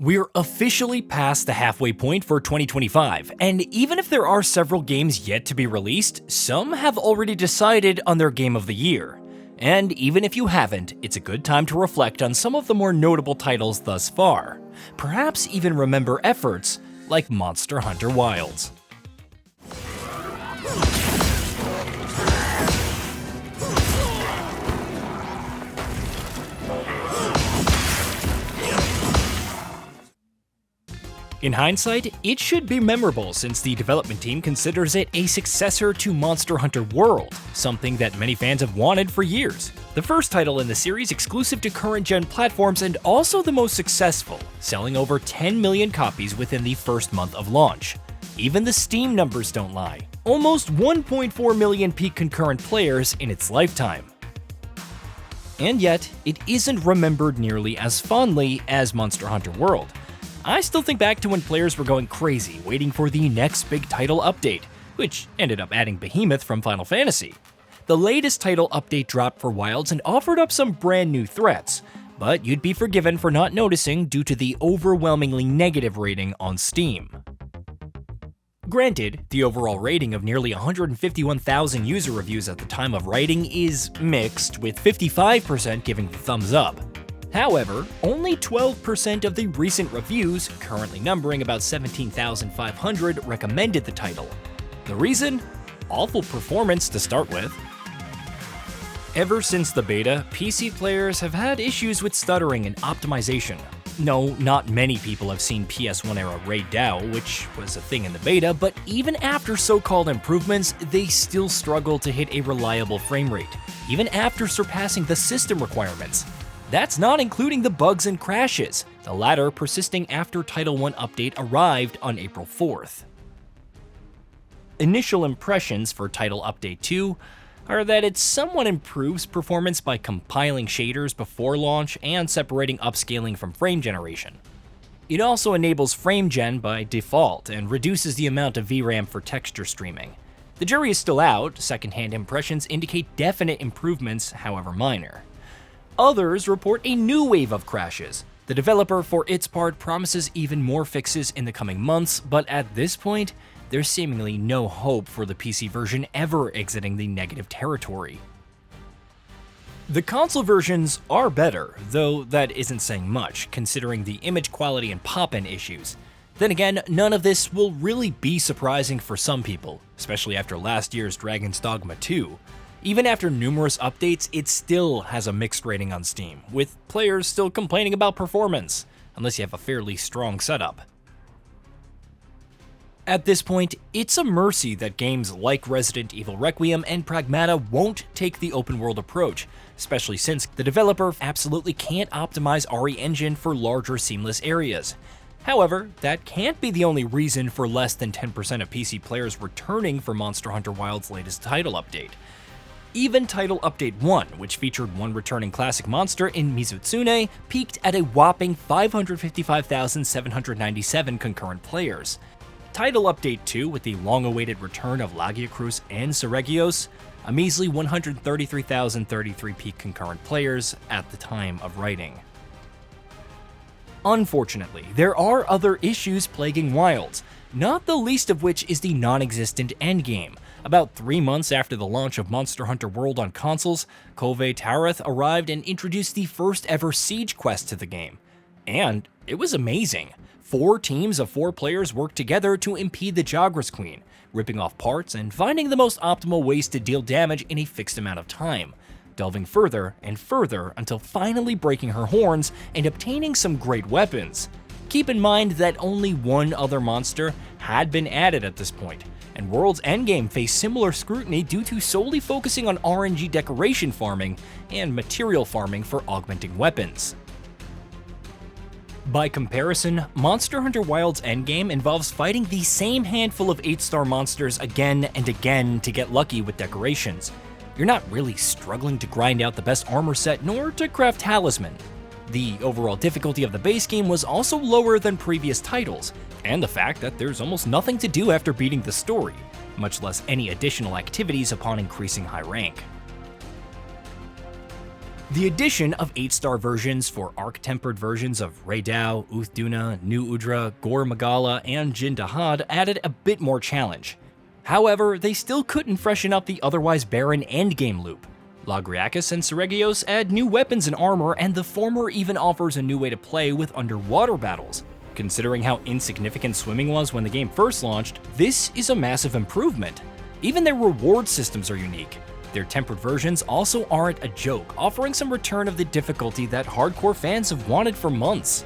We're officially past the halfway point for 2025, and even if there are several games yet to be released, some have already decided on their game of the year. And even if you haven't, it's a good time to reflect on some of the more notable titles thus far. Perhaps even remember efforts like Monster Hunter Wilds. In hindsight, it should be memorable since the development team considers it a successor to Monster Hunter World, something that many fans have wanted for years. The first title in the series exclusive to current-gen platforms and also the most successful, selling over 10 million copies within the first month of launch. Even the Steam numbers don't lie. Almost 1.4 million peak concurrent players in its lifetime. And yet, it isn't remembered nearly as fondly as Monster Hunter World. I still think back to when players were going crazy waiting for the next big title update, which ended up adding Behemoth from Final Fantasy. The latest title update dropped for Wilds and offered up some brand new threats, but you'd be forgiven for not noticing due to the overwhelmingly negative rating on Steam. Granted, the overall rating of nearly 151,000 user reviews at the time of writing is mixed, with 55% giving the thumbs up. However, only 12% of the recent reviews, currently numbering about 17,500, recommended the title. The reason? Awful performance to start with. Ever since the beta, PC players have had issues with stuttering and optimization. No, not many people have seen PS1-era RAID DAO, which was a thing in the beta, but even after so-called improvements, they still struggle to hit a reliable frame rate, even after surpassing the system requirements. That's not including the bugs and crashes, the latter persisting after Title 1 update arrived on April 4th. Initial impressions for Title Update 2 are that it somewhat improves performance by compiling shaders before launch and separating upscaling from frame generation. It also enables frame gen by default and reduces the amount of VRAM for texture streaming. The jury is still out, secondhand impressions indicate definite improvements, however minor. Others report a new wave of crashes. The developer, for its part, promises even more fixes in the coming months, but at this point, there's seemingly no hope for the PC version ever exiting the negative territory. The console versions are better, though that isn't saying much, considering the image quality and pop-in issues. Then again, none of this will really be surprising for some people, especially after last year's Dragon's Dogma 2. Even after numerous updates, it still has a mixed rating on Steam, with players still complaining about performance, unless you have a fairly strong setup. At this point, it's a mercy that games like Resident Evil Requiem and Pragmata won't take the open world approach, especially since the developer absolutely can't optimize RE Engine for larger seamless areas. However, that can't be the only reason for less than 10% of PC players returning for Monster Hunter Wilds' latest title update. Even Title Update 1, which featured one returning classic monster in Mizutsune, peaked at a whopping 555,797 concurrent players. Title Update 2, with the long-awaited return of Lagriacus and Seregios, a measly 133,033 peak concurrent players at the time of writing. Unfortunately, there are other issues plaguing Wilds, not the least of which is the non-existent endgame. About 3 months after the launch of Monster Hunter World on consoles, Kove Tarath arrived and introduced the first ever siege quest to the game. And it was amazing. 4 teams of 4 players worked together to impede the Jagras Queen, ripping off parts and finding the most optimal ways to deal damage in a fixed amount of time, delving further and further until finally breaking her horns and obtaining some great weapons. Keep in mind that only one other monster had been added at this point, and World's endgame faced similar scrutiny due to solely focusing on RNG decoration farming and material farming for augmenting weapons. By comparison, Monster Hunter Wilds' endgame involves fighting the same handful of 8-star monsters again and again to get lucky with decorations. You're not really struggling to grind out the best armor set nor to craft talisman. The overall difficulty of the base game was also lower than previous titles, and the fact that there's almost nothing to do after beating the story, much less any additional activities upon increasing high rank. The addition of 8-star versions for arc-tempered versions of Raydao, Uthduna, New Udra, Gor Magala, and Jin Dahad added a bit more challenge. However, they still couldn't freshen up the otherwise barren endgame loop. Lagriacus and Seregios add new weapons and armor, and the former even offers a new way to play with underwater battles. Considering how insignificant swimming was when the game first launched, this is a massive improvement. Even their reward systems are unique. Their tempered versions also aren't a joke, offering some return of the difficulty that hardcore fans have wanted for months.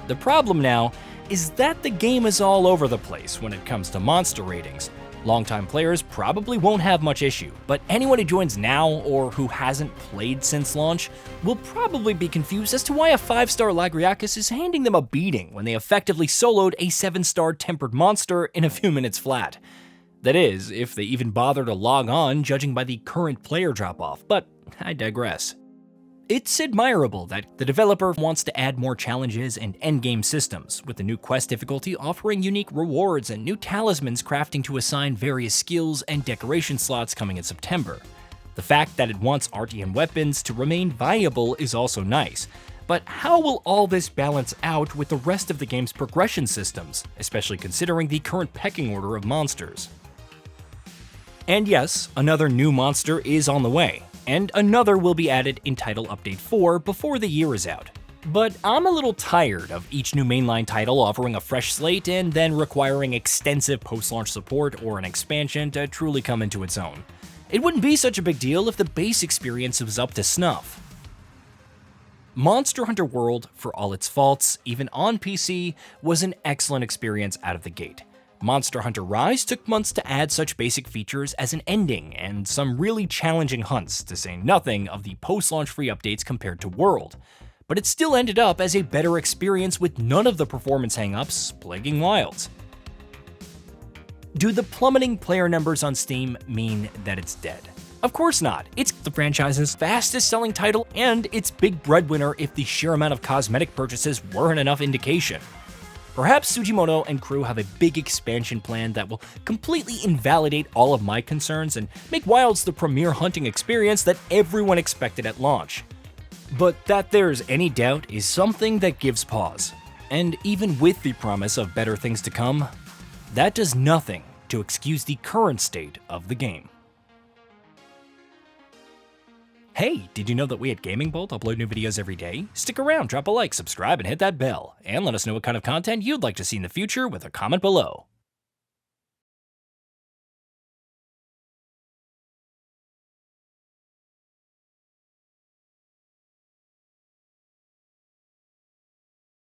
The problem now is that the game is all over the place when it comes to monster ratings. Longtime players probably won't have much issue, but anyone who joins now or who hasn't played since launch will probably be confused as to why a 5-star Lagriacus is handing them a beating when they effectively soloed a 7-star tempered monster in a few minutes flat. That is, if they even bother to log on, judging by the current player drop-off, but I digress. It's admirable that the developer wants to add more challenges and endgame systems, with the new quest difficulty offering unique rewards and new talismans crafting to assign various skills and decoration slots coming in September. The fact that it wants Artian weapons to remain viable is also nice, but how will all this balance out with the rest of the game's progression systems, especially considering the current pecking order of monsters? And yes, another new monster is on the way, and another will be added in Title Update 4 before the year is out. But I'm a little tired of each new mainline title offering a fresh slate and then requiring extensive post-launch support or an expansion to truly come into its own. It wouldn't be such a big deal if the base experience was up to snuff. Monster Hunter World, for all its faults, even on PC, was an excellent experience out of the gate. Monster Hunter Rise took months to add such basic features as an ending and some really challenging hunts, to say nothing of the post-launch free updates compared to World. But it still ended up as a better experience with none of the performance hangups plaguing Wilds. Do the plummeting player numbers on Steam mean that it's dead? Of course not. It's the franchise's fastest selling title and its big breadwinner if the sheer amount of cosmetic purchases weren't enough indication. Perhaps Tsujimoto and crew have a big expansion plan that will completely invalidate all of my concerns and make Wilds the premier hunting experience that everyone expected at launch. But that there's any doubt is something that gives pause. And even with the promise of better things to come, that does nothing to excuse the current state of the game. Hey, did you know that we at GamingBolt upload new videos every day? Stick around, drop a like, subscribe, and hit that bell. And let us know what kind of content you'd like to see in the future with a comment below.